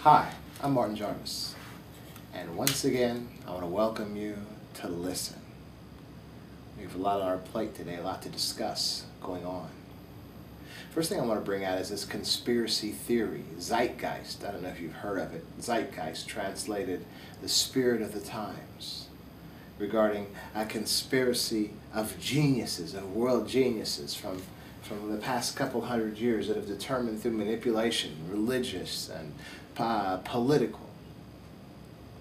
Hi, I'm Martin Jarvis, and once again, I want to welcome you to Listen. We have a lot on our plate today, a lot to discuss going on. First thing I want to bring out is this conspiracy theory, zeitgeist. I don't know if you've heard of it. Zeitgeist, translated the spirit of the times, regarding a conspiracy of geniuses, of world geniuses from the past couple hundred years that have determined through manipulation, religious and political,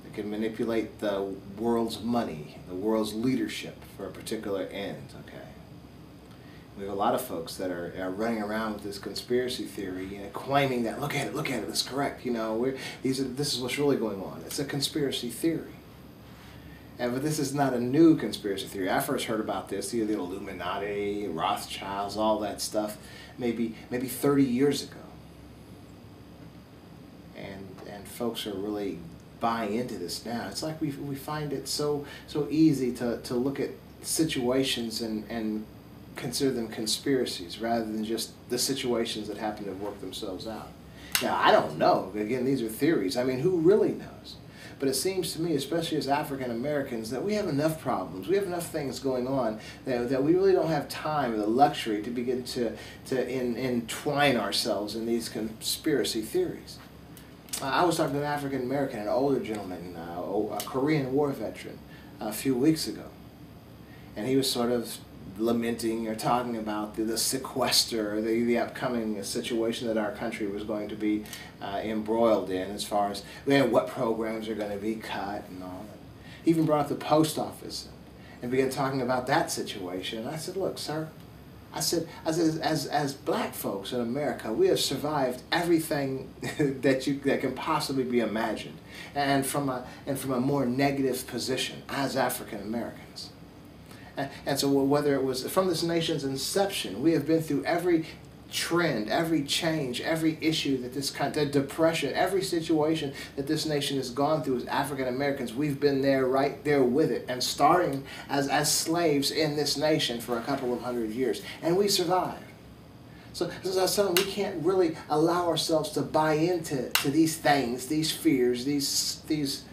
that can manipulate the world's money, the world's leadership for a particular end, okay? We have a lot of folks that are running around with this conspiracy theory, claiming that, look at it, it's correct, this is what's really going on. It's a conspiracy theory. But this is not a new conspiracy theory. I first heard about this, the Illuminati, Rothschilds, all that stuff, maybe 30 years ago. And folks are really buying into this now. It's like we find it so easy to look at situations and consider them conspiracies rather than just the situations that happen to have worked themselves out. Now, I don't know. Again, these are theories. I mean, who really knows? But it seems to me, especially as African Americans, that we have enough problems, we have enough things going on that we really don't have time or the luxury to begin to entwine ourselves in these conspiracy theories. I was talking to an African American, an older gentleman, a Korean War veteran, a few weeks ago. And he was sort of lamenting or talking about the sequester, the upcoming situation that our country was going to be embroiled in, as far as what programs are going to be cut and all that. He even brought up the post office and began talking about that situation. And I said, look, sir, I said, as black folks in America, we have survived everything that can possibly be imagined, and from a more negative position as African Americans. And so whether it was from this nation's inception, we have been through every trend, every change, every issue that this country, depression, every situation that this nation has gone through as African Americans. We've been there, right there with it, and starting as slaves in this nation for a couple of hundred years, and we survived. So as I was telling them, we can't really allow ourselves to buy into these things, these fears, these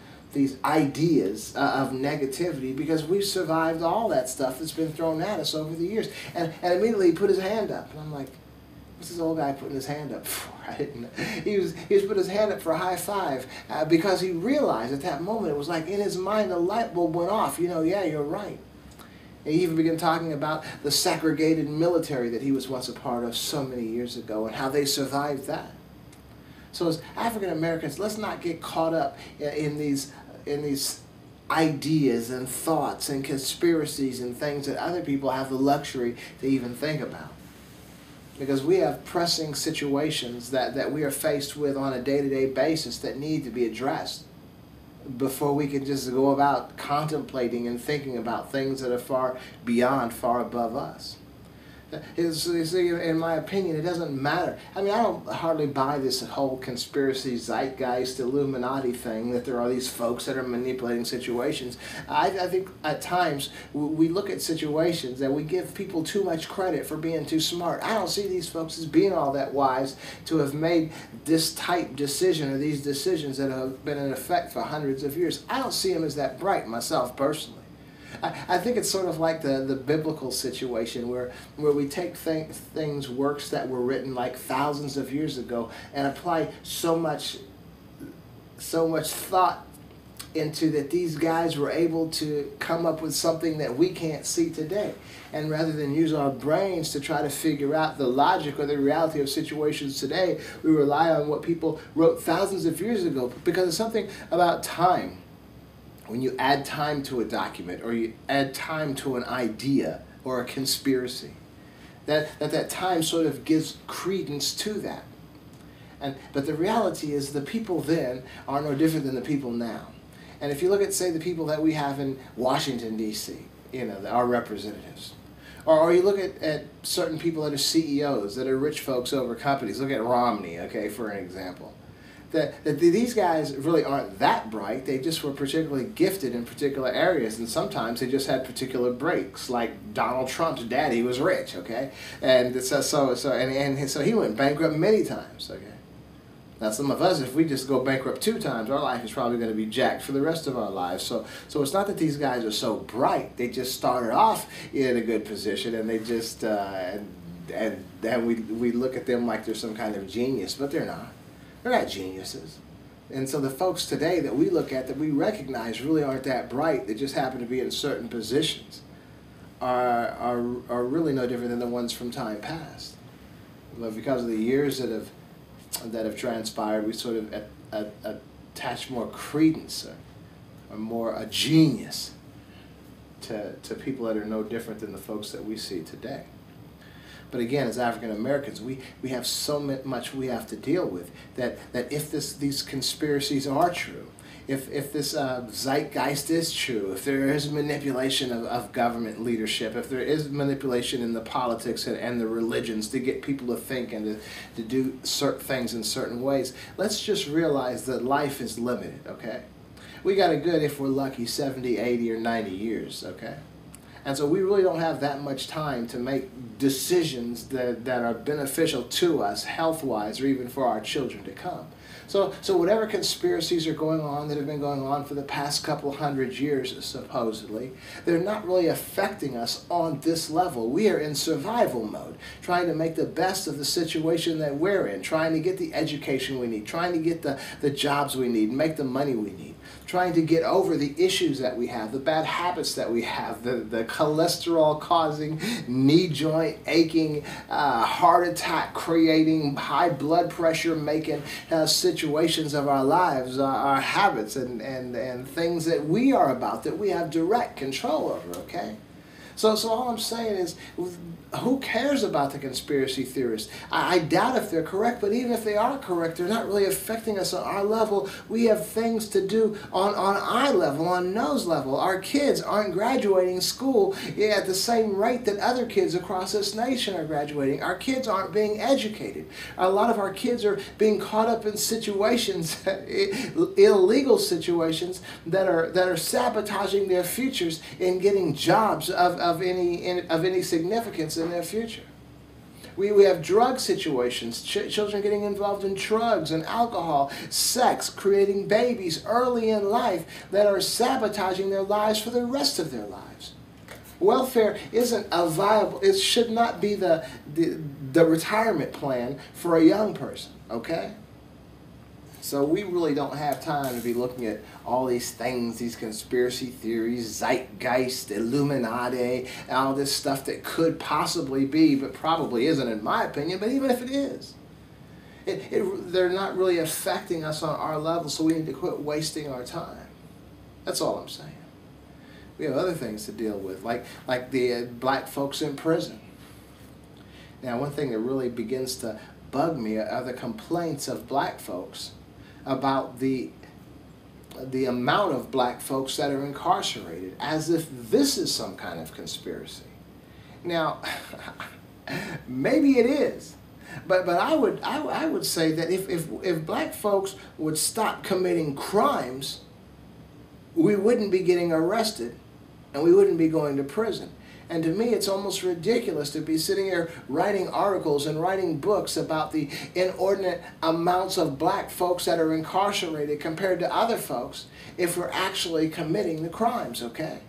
ideas of negativity, because we've survived all that stuff that's been thrown at us over the years. And immediately he put his hand up, and I'm like, what's this old guy putting his hand up for? He was putting his hand up for a high five because he realized at that moment, it was like in his mind, the light bulb went off. Yeah, you're right. And he even began talking about the segregated military that he was once a part of so many years ago and how they survived that. So as African Americans, let's not get caught up in these ideas and thoughts and conspiracies and things that other people have the luxury to even think about. Because we have pressing situations that we are faced with on a day-to-day basis that need to be addressed before we can just go about contemplating and thinking about things that are far beyond, far above us. In my opinion, it doesn't matter. I mean, I don't hardly buy this whole conspiracy, zeitgeist, Illuminati thing, that there are these folks that are manipulating situations. I think at times we look at situations that we give people too much credit for being too smart. I don't see these folks as being all that wise to have made this type decision or these decisions that have been in effect for hundreds of years. I don't see them as that bright myself personally. I think it's sort of like the biblical situation where we take works that were written like thousands of years ago and apply so much thought into that these guys were able to come up with something that we can't see today. And rather than use our brains to try to figure out the logic or the reality of situations today, we rely on what people wrote thousands of years ago, because it's something about time. When you add time to a document, or you add time to an idea or a conspiracy, that time sort of gives credence to that. But the reality is the people then are no different than the people now. And if you look at, say, the people that we have in Washington, D.C., our representatives, or you look at certain people that are CEOs, that are rich folks over companies. Look at Romney, okay, for an example. That these guys really aren't that bright. They just were particularly gifted in particular areas, and sometimes they just had particular breaks. Like Donald Trump's daddy was rich, okay, and so he went bankrupt many times, okay. Now, some of us, if we just go bankrupt 2 times, our life is probably going to be jacked for the rest of our lives. So it's not that these guys are so bright. They just started off in a good position, and they just and we look at them like they're some kind of genius, but they're not. They're not geniuses. And so the folks today that we look at, that we recognize really aren't that bright, they just happen to be in certain positions, are really no different than the ones from time past. But because of the years that have transpired, we sort of attach more credence or more a genius to people that are no different than the folks that we see today. But again, as African Americans, we have so much we have to deal with, that if these conspiracies are true, if this zeitgeist is true, if there is manipulation of government leadership, if there is manipulation in the politics and the religions to get people to think and to do certain things in certain ways, let's just realize that life is limited, okay? We got a good, if we're lucky, 70, 80, or 90 years, okay? And so we really don't have that much time to make decisions that are beneficial to us health-wise, or even for our children to come. So whatever conspiracies are going on that have been going on for the past couple hundred years, supposedly, they're not really affecting us on this level. We are in survival mode, trying to make the best of the situation that we're in, trying to get the education we need, trying to get the jobs we need, make the money we need, trying to get over the issues that we have, the bad habits that we have, the cholesterol-causing, knee joint aching, heart attack creating, high blood pressure making situations of our lives, our habits, and things that we are about, that we have direct control over, okay? So all I'm saying is, who cares about the conspiracy theorists? I doubt if they're correct, but even if they are correct, they're not really affecting us on our level. We have things to do on eye level, on nose level. Our kids aren't graduating school at the same rate that other kids across this nation are graduating. Our kids aren't being educated. A lot of our kids are being caught up in situations, illegal situations, that are sabotaging their futures in getting jobs of any significance in their future. We have drug situations, children getting involved in drugs and alcohol, sex, creating babies early in life that are sabotaging their lives for the rest of their lives. Welfare isn't a viable, it should not be the retirement plan for a young person, okay? So we really don't have time to be looking at all these things, these conspiracy theories, zeitgeist, Illuminati, and all this stuff that could possibly be, but probably isn't in my opinion, but even if it is, they're not really affecting us on our level, so we need to quit wasting our time. That's all I'm saying. We have other things to deal with, like the black folks in prison. Now, one thing that really begins to bug me are the complaints of black folks about the amount of black folks that are incarcerated, as if this is some kind of conspiracy. Now, maybe it is, but I would say that if black folks would stop committing crimes, we wouldn't be getting arrested, and we wouldn't be going to prison. And to me, it's almost ridiculous to be sitting here writing articles and writing books about the inordinate amounts of black folks that are incarcerated compared to other folks if we're actually committing the crimes, okay?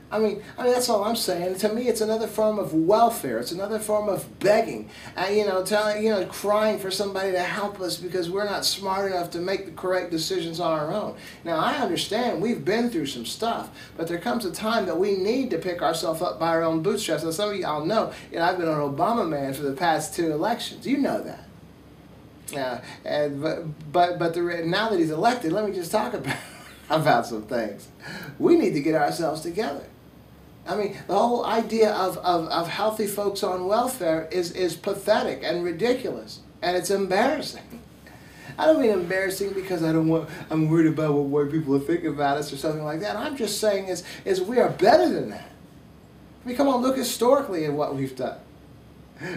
I mean, that's all I'm saying. To me, it's another form of welfare. It's another form of begging. Crying for somebody to help us because we're not smart enough to make the correct decisions on our own. Now, I understand we've been through some stuff, but there comes a time that we need to pick ourselves up by our own bootstraps. Now, some of y'all know, I've been an Obama man for the past 2 elections. You know that. Now that he's elected, let me just talk about some things. We need to get ourselves together. I mean, the whole idea of healthy folks on welfare is pathetic and ridiculous, and it's embarrassing. I don't mean embarrassing because I'm worried about what white people will think about us or something like that. I'm just saying is we are better than that. I mean, come on, look historically at what we've done.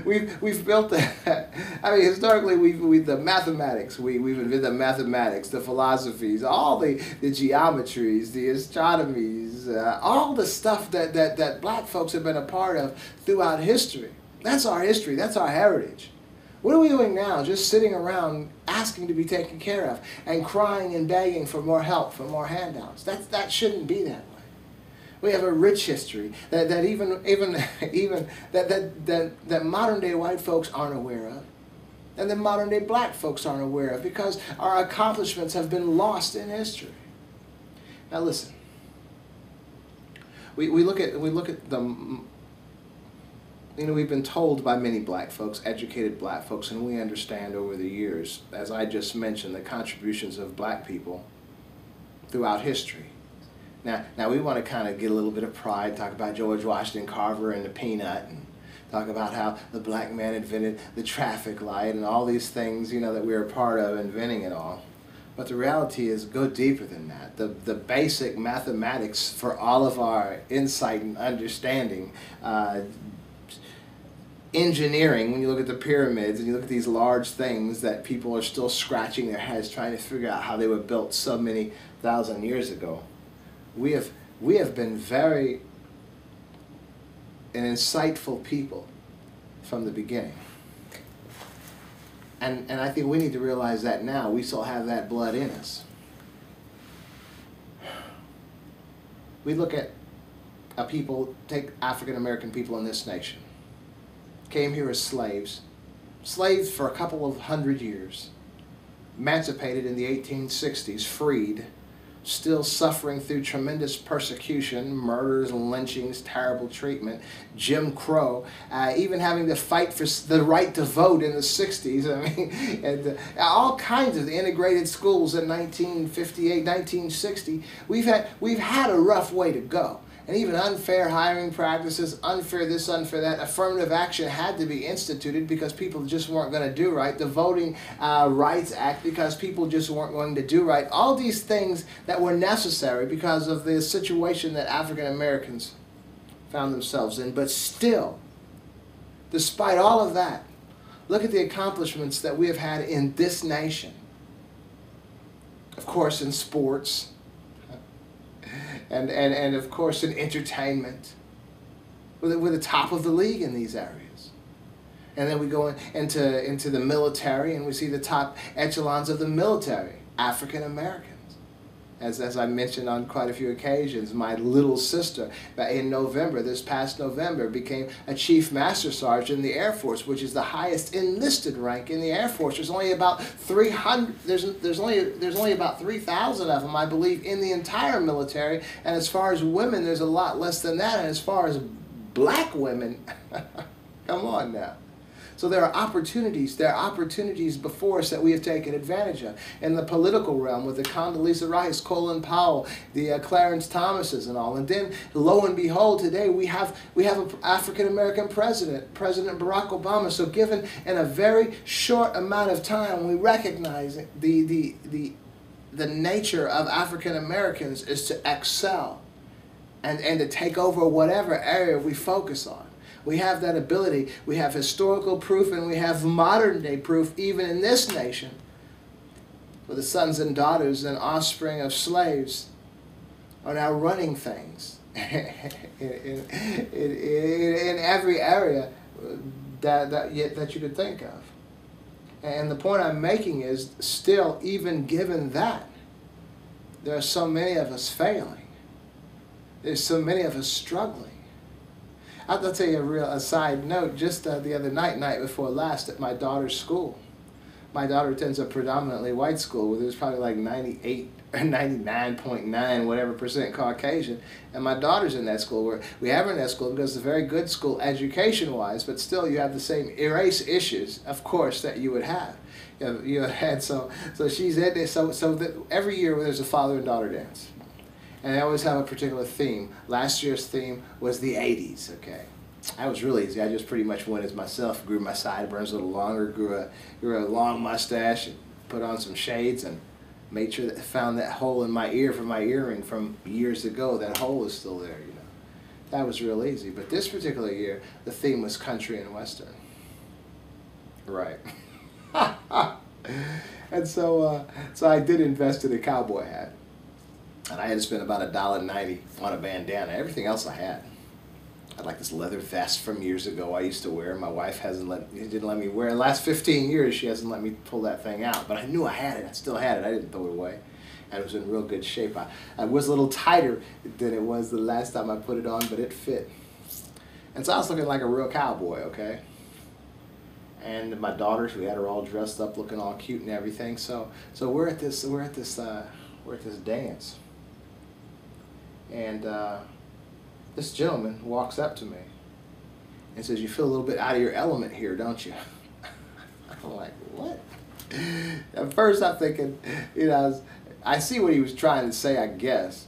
We've built that. I mean, historically, we've the mathematics. We've invented the mathematics, the philosophies, all the geometries, the astronomies, all the stuff that black folks have been a part of throughout history. That's our history. That's our heritage. What are we doing now? Just sitting around asking to be taken care of and crying and begging for more help, for more handouts. That shouldn't be that way. We have a rich history that even that modern day white folks aren't aware of, and that modern day black folks aren't aware of, because our accomplishments have been lost in history. Now listen. We look at the. You know, we've been told by many black folks, educated black folks, and we understand over the years, as I just mentioned, the contributions of black people throughout history. Now we want to kind of get a little bit of pride, talk about George Washington Carver and the peanut, and talk about how the black man invented the traffic light and all these things, you know, that we were a part of inventing it all. But the reality is, go deeper than that. The basic mathematics for all of our insight and understanding, engineering, when you look at the pyramids and you look at these large things that people are still scratching their heads trying to figure out how they were built so many thousand years ago, we have been very an insightful people from the beginning. And I think we need to realize that now. We still have that blood in us. We look at a people, take African American people in this nation. Came here as slaves for a couple of hundred years, emancipated in the 1860s, freed, still suffering through tremendous persecution, murders, lynchings, terrible treatment, Jim Crow, even having to fight for the right to vote in the 60s. I mean, and, all kinds of the integrated schools in 1958, 1960. We've had a rough way to go. And even unfair hiring practices, unfair this, unfair that. Affirmative action had to be instituted because people just weren't going to do right. The Voting Rights Act, because people just weren't going to do right. All these things that were necessary because of the situation that African Americans found themselves in. But still, despite all of that, look at the accomplishments that we have had in this nation. Of course, in sports. And of course in entertainment. We're the top of the league in these areas. And then we go into the military, and we see the top echelons of the military, African Americans. As I mentioned on quite a few occasions, my little sister in November, this past November, became a Chief Master Sergeant in the Air Force, which is the highest enlisted rank in the Air Force. There's only about 300. There's only about 3,000 of them, I believe, in the entire military. And as far as women, there's a lot less than that. And as far as black women, come on now. So there are opportunities before us that we have taken advantage of. In the political realm, with the Condoleezza Rice, Colin Powell, the Clarence Thomases and all. And then, lo and behold, today we have an African-American president, President Barack Obama. So given in a very short amount of time, we recognize the nature of African Americans is to excel and to take over whatever area we focus on. We have that ability. We have historical proof, and we have modern day proof even in this nation, where the sons and daughters and offspring of slaves are now running things in every area that you could think of. And the point I'm making is, still, even given that, there are so many of us failing. There's so many of us struggling. I'll tell you a side note. Just the other night before last, at my daughter's school. My daughter attends a predominantly white school where there's probably like 98 or 99.9 whatever percent Caucasian. And my daughter's in that school. Where we have her in that school because it's a very good school education-wise, but still you have the same race issues, of course, that you would have. You had so she's in there. So every year there's a father and daughter dance. And they always have a particular theme. Last year's theme was the 80s, okay? That was really easy. I just pretty much went as myself, grew my sideburns a little longer, grew a long mustache, and put on some shades, and made sure that I found that hole in my ear from my earring from years ago. That hole is still there, you know. That was real easy. But this particular year, the theme was country and western. Right. And so I did invest in a cowboy hat. And I had to spend about $1.90 on a bandana. Everything else I had. had like this leather vest from years ago I used to wear. My wife didn't let me wear it. The last 15 years she hasn't let me pull that thing out. But I knew I had it. I still had it. I didn't throw it away. And it was in real good shape. I was a little tighter than it was the last time I put it on, but it fit. And so I was looking like a real cowboy, okay? And my daughters, we had her all dressed up, looking all cute and everything. So we're at this dance, and this gentleman walks up to me and says, "You feel a little bit out of your element here, don't you?" I'm like, "What?" At first, I'm thinking, I see what he was trying to say, I guess.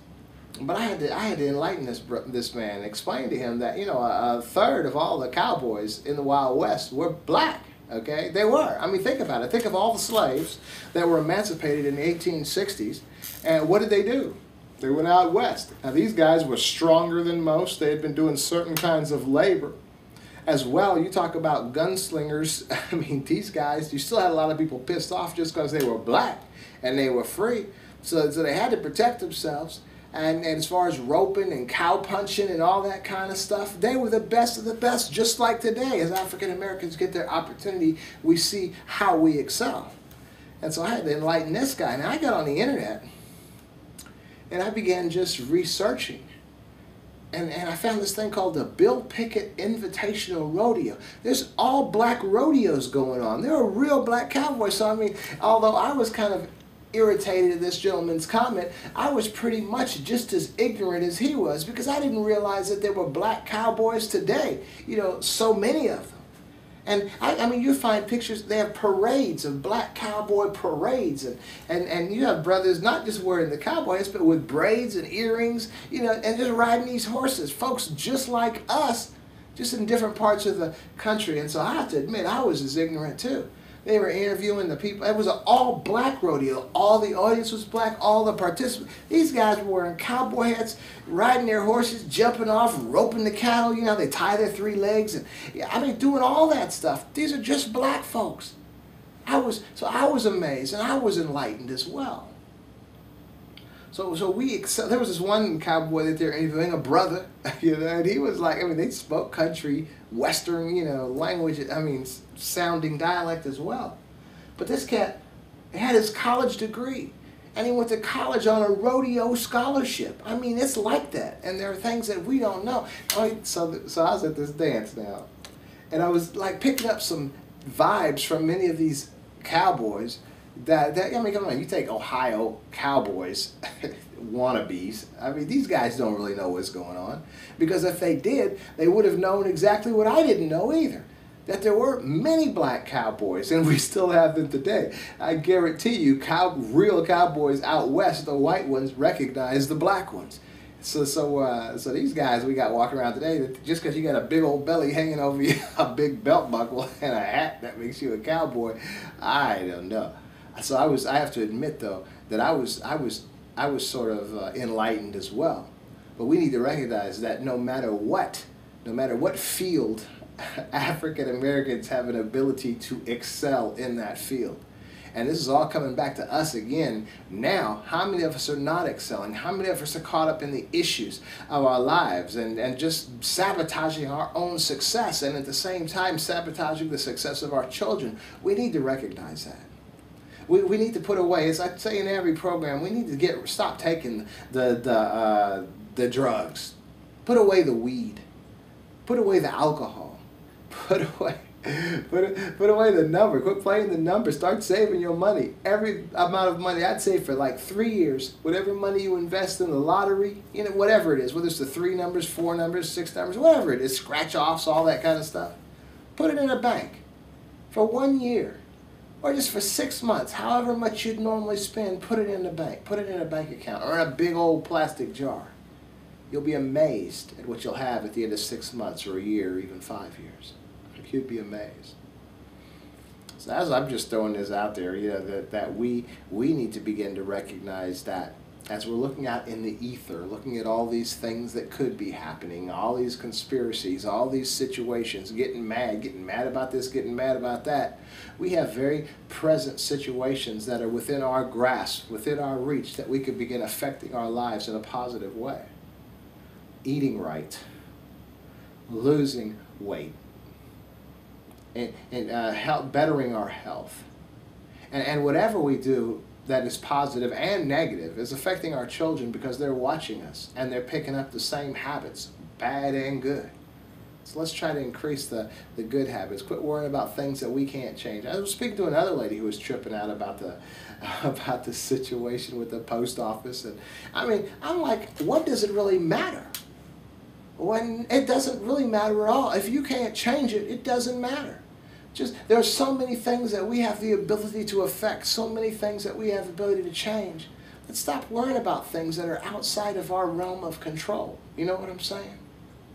But I had to enlighten this man, and explain to him that a third of all the cowboys in the Wild West were black. Okay, they were. I mean, think about it. Think of all the slaves that were emancipated in the 1860s, and what did they do? They went out west. Now these guys were stronger than most. They had been doing certain kinds of labor as well. You talk about gunslingers. I mean, these guys. You still had a lot of people pissed off just because they were black and they were free. So they had to protect themselves. And as far as roping and cow punching and all that kind of stuff, they were the best of the best, just like today. As African Americans get their opportunity, we see how we excel. And so I had to enlighten this guy. And I got on the internet, and I began just researching. And I found this thing called the Bill Pickett Invitational Rodeo. There's all black rodeos going on. There are real black cowboys. So, I mean, although I was kind of irritated at this gentleman's comment, I was pretty much just as ignorant as he was, because I didn't realize that there were black cowboys today, so many of them. And I mean, you find pictures, they have parades of black cowboy parades, and you have brothers not just wearing the cowboy hats, but with braids and earrings, and just riding these horses, folks just like us, just in different parts of the country. And so I have to admit, I was as ignorant too. They were interviewing the people. It was an all-black rodeo. All the audience was black, all the participants. These guys were wearing cowboy hats, riding their horses, jumping off, roping the cattle. They tie their 3 legs. And I mean, doing all that stuff. These are just black folks. I was amazed, and I was enlightened as well. So there was this one cowboy that they're interviewing, a brother, and he was like, I mean, they spoke country, western, language, I mean, sounding dialect as well. But this cat had his college degree, and he went to college on a rodeo scholarship. I mean, it's like that, and there are things that we don't know. So I was at this dance now, and I was like picking up some vibes from many of these cowboys. I mean, come on, you take Ohio cowboys, wannabes. I mean, these guys don't really know what's going on, because if they did, they would have known exactly what I didn't know either, that there were many black cowboys, and we still have them today. I guarantee you, real cowboys out west, the white ones recognize the black ones. So these guys we got walking around today, that just because you got a big old belly hanging over you, a big belt buckle, and a hat that makes you a cowboy, I don't know. So I have to admit though that I was sort of enlightened as well. But we need to recognize that no matter what field, African Americans have an ability to excel in that field. And this is all coming back to us again now. How many of us are not excelling? How many of us are caught up in the issues of our lives and just sabotaging our own success, and at the same time sabotaging the success of our children? We need to recognize that. We need to put away, as I say in every program, we need to stop taking the drugs. Put away the weed. Put away the alcohol. Put away the number. Quit playing the number. Start saving your money. Every amount of money, I'd say for like 3 years, whatever money you invest in the lottery, whatever it is, whether it's the 3 numbers, 4 numbers, 6 numbers, whatever it is, scratch offs, all that kind of stuff. Put it in a bank for 1 year. Or just for 6 months, however much you'd normally spend, put it in the bank. Put it in a bank account or in a big old plastic jar. You'll be amazed at what you'll have at the end of 6 months or a year or even 5 years. You'd be amazed. So as I'm just throwing this out there, that we need to begin to recognize that as we're looking out in the ether, looking at all these things that could be happening, all these conspiracies, all these situations, getting mad about this, getting mad about that, we have very present situations that are within our grasp, within our reach, that we could begin affecting our lives in a positive way. Eating right, losing weight, and bettering our health. And whatever we do that is positive and negative is affecting our children because they're watching us and they're picking up the same habits, bad and good. So let's try to increase the good habits. Quit worrying about things that we can't change. I was speaking to another lady who was tripping out about the situation with the post office, and I mean, I'm like, what does it really matter? When it doesn't really matter at all. If you can't change it, it doesn't matter. Just there are so many things that we have the ability to affect, so many things that we have the ability to change. Let's stop worrying about things that are outside of our realm of control. You know what I'm saying?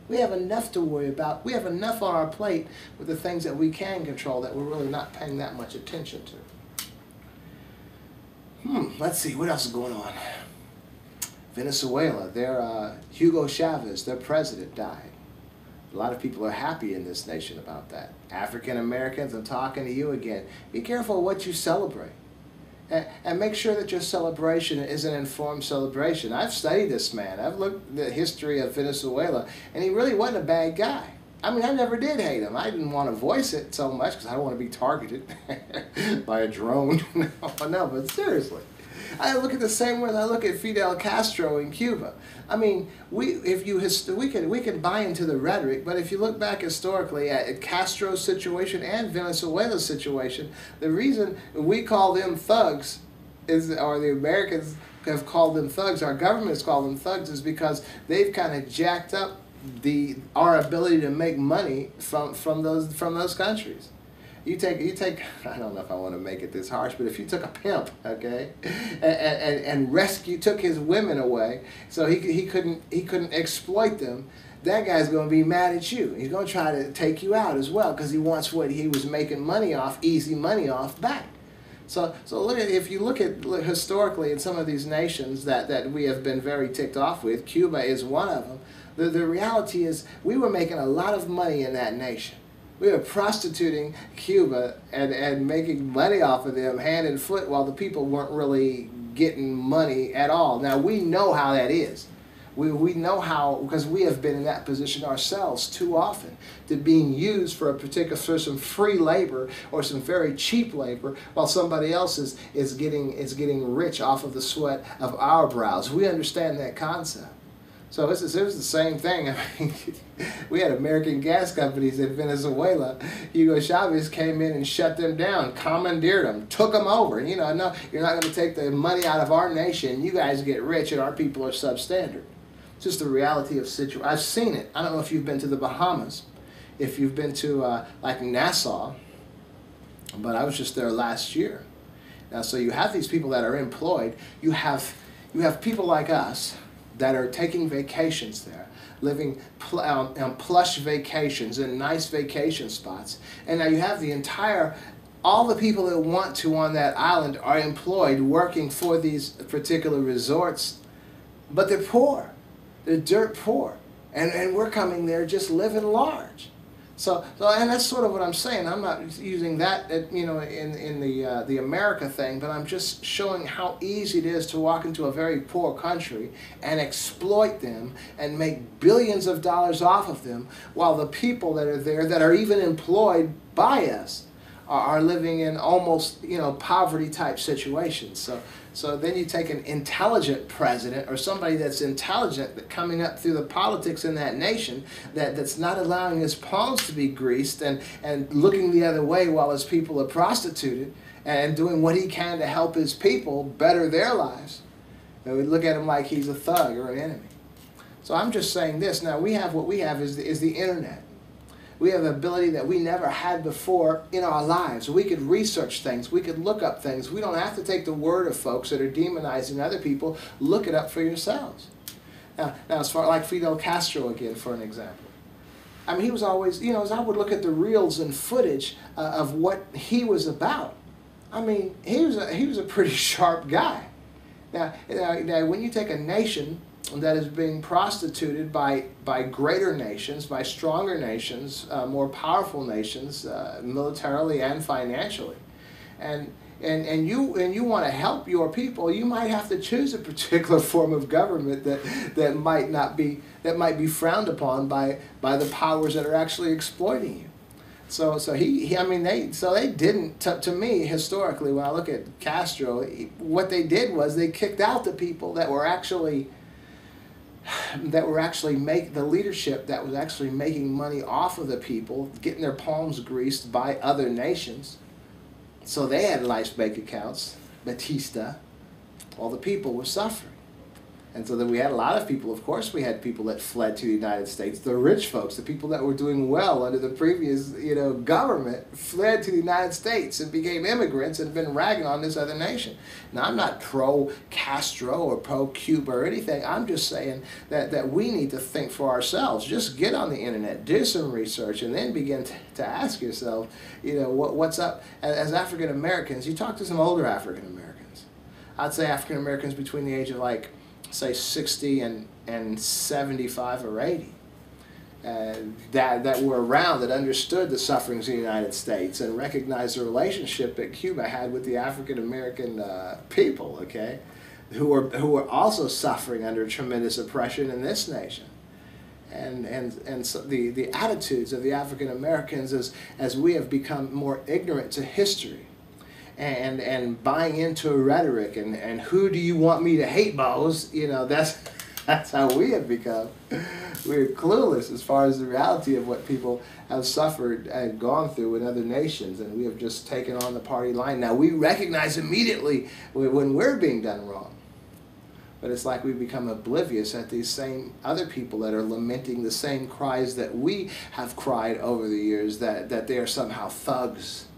We have enough to worry about. We have enough on our plate with the things that we can control that we're really not paying that much attention to. Let's see, what else is going on? Venezuela, Hugo Chavez, their president, died. A lot of people are happy in this nation about that. African Americans, I'm talking to you again. Be careful what you celebrate. And make sure that your celebration is an informed celebration. I've studied this man. I've looked at the history of Venezuela, and he really wasn't a bad guy. I mean, I never did hate him. I didn't want to voice it so much because I don't want to be targeted by a drone. No, but seriously. I look at the same way as I look at Fidel Castro in Cuba. I mean, we can buy into the rhetoric, but if you look back historically at Castro's situation and Venezuela's situation, the reason we call them thugs or the Americans have called them thugs, our government has called them thugs, is because they've kind of jacked up our ability to make money from those countries. You take, I don't know if I want to make it this harsh, but if you took a pimp, okay, and took his women away so he couldn't exploit them, that guy's going to be mad at you. He's going to try to take you out as well because he wants what he was making money off, easy money off, back. So if you look historically in some of these nations that we have been very ticked off with, Cuba is one of them. The reality is we were making a lot of money in that nation. We were prostituting Cuba and making money off of them hand and foot while the people weren't really getting money at all. Now, we know how that is. We know how, because we have been in that position ourselves too often, to being used for some free labor or some very cheap labor while somebody else is getting rich off of the sweat of our brows. We understand that concept. So it was the same thing. I mean, we had American gas companies in Venezuela. Hugo Chavez came in and shut them down, commandeered them, took them over. You know, no, you're not going to take the money out of our nation. You guys get rich and our people are substandard. It's just the reality of situation. I've seen it. I don't know if you've been to the Bahamas, if you've been to like Nassau, but I was just there last year. Now, so you have these people that are employed. You have people like us that are taking vacations there, living plush vacations in nice vacation spots. And now you have all the people that want to on that island are employed working for these particular resorts, but they're poor. They're dirt poor. And we're coming there just living large. So and that's sort of what I'm saying. I'm not using that, in the America thing, but I'm just showing how easy it is to walk into a very poor country and exploit them and make billions of dollars off of them, while the people that are there that are even employed by us are living in almost poverty type situations. So then you take an intelligent president or somebody that's intelligent that coming up through the politics in that nation that's not allowing his palms to be greased and looking the other way while his people are prostituted and doing what he can to help his people better their lives. And we look at him like he's a thug or an enemy. So I'm just saying this. Now what we have is the internet. We have an ability that we never had before in our lives. We could research things. We could look up things. We don't have to take the word of folks that are demonizing other people. Look it up for yourselves. Now as far like Fidel Castro again, for an example. I mean, he was always, as I would look at the reels and footage of what he was about, I mean, he was a pretty sharp guy. Now, when you take a nation that is being prostituted by greater nations, by stronger nations, more powerful nations, militarily and financially. And and you want to help your people, you might have to choose a particular form of government that might be frowned upon by the powers that are actually exploiting you. So they didn't, to me, historically, when I look at Castro, what they did was they kicked out the people that were actually the leadership that was actually making money off of the people, getting their palms greased by other nations. So they had nice bank accounts, Batista. All the people were suffering. And so then we had a lot of people, of course we had people that fled to the United States. The rich folks, the people that were doing well under the previous government, fled to the United States and became immigrants and been ragging on this other nation. Now I'm not pro-Castro or pro-Cuba or anything. I'm just saying that we need to think for ourselves. Just get on the internet, do some research, and then begin to ask yourself, what's up. As African Americans, you talk to some older African Americans. I'd say African Americans between the age of say 60 and 75 or 80 that were around, that understood the sufferings of the United States and recognized the relationship that Cuba had with the African American people, okay, who were also suffering under tremendous oppression in this nation. And so the attitudes of the African Americans as we have become more ignorant to history and buying into a rhetoric and who do you want me to hate, boss? That's how we have become. We're clueless as far as the reality of what people have suffered and gone through in other nations, and we have just taken on the party line. Now we recognize immediately when we're being done wrong, but it's like we become oblivious at these same other people that are lamenting the same cries that we have cried over the years, that they are somehow thugs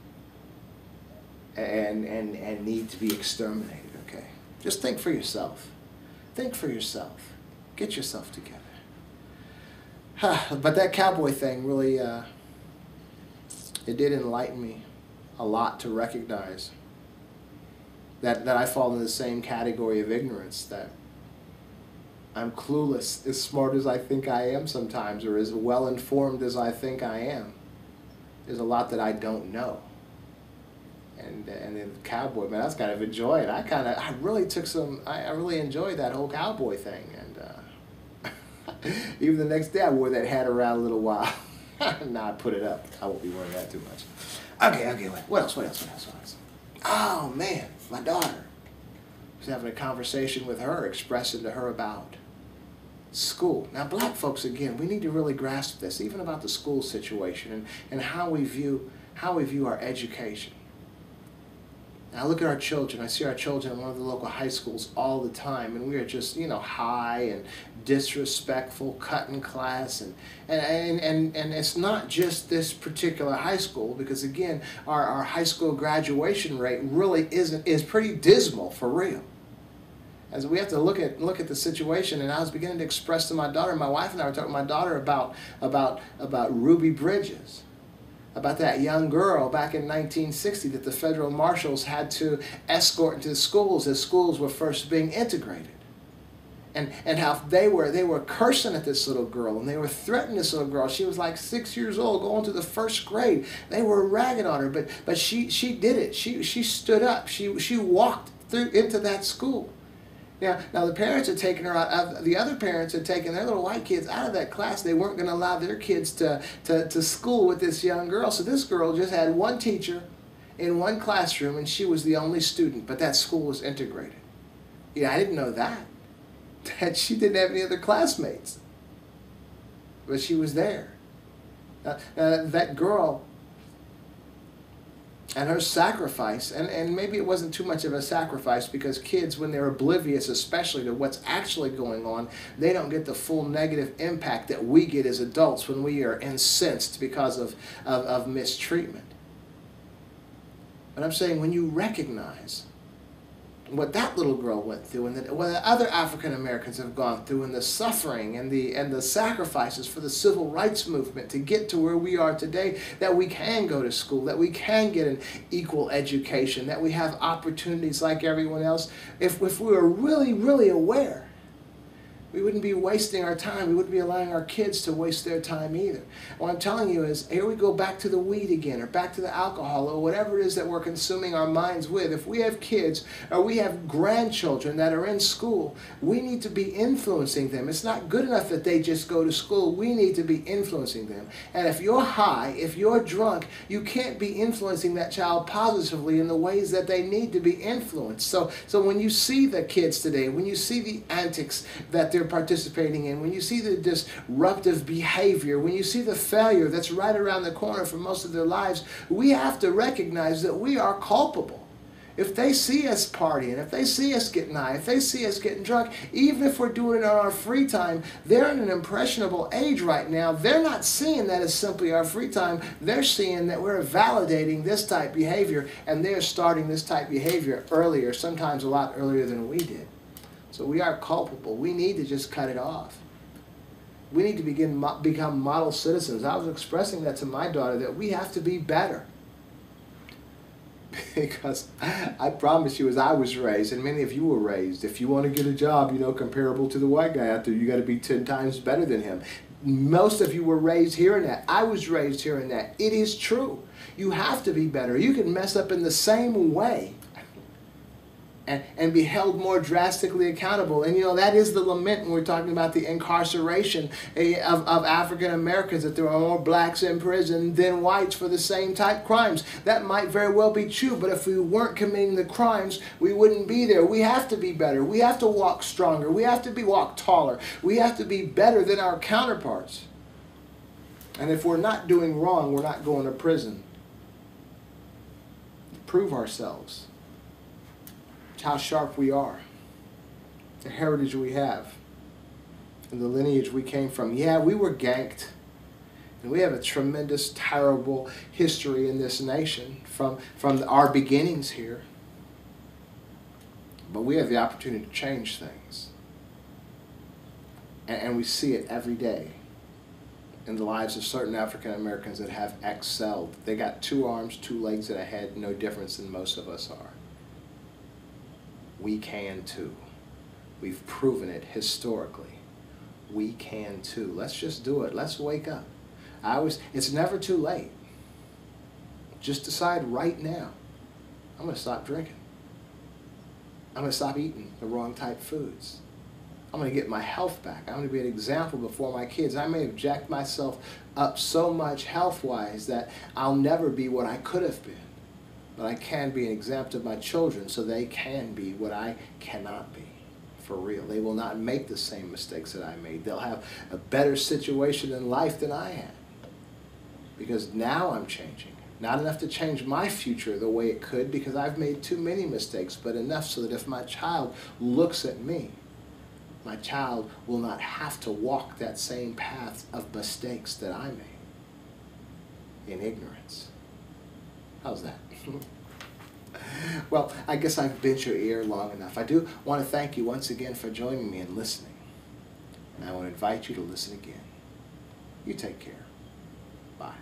and need to be exterminated, okay? Just think for yourself. Think for yourself. Get yourself together. But that cowboy thing really, it did enlighten me a lot to recognize that I fall in the same category of ignorance, that I'm clueless, as smart as I think I am sometimes, or as well-informed as I think I am. There's a lot that I don't know. And then cowboy, man, I was kind of enjoying it. I really enjoyed that whole cowboy thing. And even the next day I wore that hat around a little while. Now I put it up. I won't be wearing that too much. Okay, what else? Oh man, my daughter. I was having a conversation with her, expressing to her about school. Now black folks, again, we need to really grasp this, even about the school situation and how we view our education. Now I look at our children. I see our children in one of the local high schools all the time, and we are just, high and disrespectful, cutting class, and it's not just this particular high school, because again, our high school graduation rate really is pretty dismal for real. As we have to look at the situation, and I was beginning to express to my daughter. My wife and I were talking to my daughter about Ruby Bridges. About that young girl back in 1960 that the federal marshals had to escort into the schools as schools were first being integrated. And how they were cursing at this little girl, and they were threatening this little girl. She was like 6 years old, going to the first grade. They were ragging on her, but she did it. She stood up. She walked through into that school. Now the parents had taken her out. The other parents had taken their little white kids out of that class. They weren't going to allow their kids to school with this young girl. So this girl just had one teacher in one classroom, and she was the only student. But that school was integrated. I didn't know that she didn't have any other classmates. But she was there. That girl and her sacrifice, and maybe it wasn't too much of a sacrifice, because kids, when they're oblivious especially to what's actually going on, they don't get the full negative impact that we get as adults when we are incensed because of mistreatment. But I'm saying, when you recognize what that little girl went through, and what other African Americans have gone through, and the suffering and the sacrifices for the civil rights movement to get to where we are today, that we can go to school, that we can get an equal education, that we have opportunities like everyone else, if we were really, really aware We wouldn't be wasting our time. We wouldn't be allowing our kids to waste their time either. What I'm telling you is, here we go back to the weed again, or back to the alcohol, or whatever it is that we're consuming our minds with. If we have kids, or we have grandchildren that are in school, we need to be influencing them. It's not good enough that they just go to school. We need to be influencing them. And if you're high, if you're drunk, you can't be influencing that child positively in the ways that they need to be influenced. So when you see the kids today, when you see the antics that they're participating in, when you see the disruptive behavior, when you see the failure that's right around the corner for most of their lives, we have to recognize that we are culpable. If they see us partying, if they see us getting high, if they see us getting drunk, even if we're doing it on our free time, they're in an impressionable age right now. They're not seeing that as simply our free time. They're seeing that we're validating this type behavior, and they're starting this type behavior earlier, sometimes a lot earlier than we did. So we are culpable. We need to just cut it off. We need to become model citizens. I was expressing that to my daughter, that we have to be better. Because I promise you, as I was raised, and many of you were raised, if you want to get a job, comparable to the white guy out there, you got to be 10 times better than him. Most of you were raised hearing that. I was raised hearing that. It is true. You have to be better. You can mess up in the same way and be held more drastically accountable. And that is the lament when we're talking about the incarceration of African Americans, that there are more blacks in prison than whites for the same type crimes. That might very well be true, but if we weren't committing the crimes, we wouldn't be there. We have to be better. We have to walk stronger. We have to walk taller. We have to be better than our counterparts. And if we're not doing wrong, we're not going to prison. Prove ourselves. How sharp we are, the heritage we have, and the lineage we came from. Yeah, we were ganked, and we have a tremendous, terrible history in this nation from our beginnings here. But we have the opportunity to change things, and we see it every day in the lives of certain African Americans that have excelled. They got 2 arms, 2 legs, and a head, no difference than most of us are. We can too. We've proven it historically. We can too. Let's just do it. Let's wake up. It's never too late. Just decide right now, I'm going to stop drinking. I'm going to stop eating the wrong type foods. I'm going to get my health back. I'm going to be an example before my kids. I may have jacked myself up so much health-wise that I'll never be what I could have been. But I can be an example to my children so they can be what I cannot be, for real. They will not make the same mistakes that I made. They'll have a better situation in life than I had. Because now I'm changing. Not enough to change my future the way it could, because I've made too many mistakes, but enough so that if my child looks at me, my child will not have to walk that same path of mistakes that I made in ignorance. How's that? Well, I guess I've bent your ear long enough. I do want to thank you once again for joining me and listening. And I want to invite you to listen again. You take care. Bye.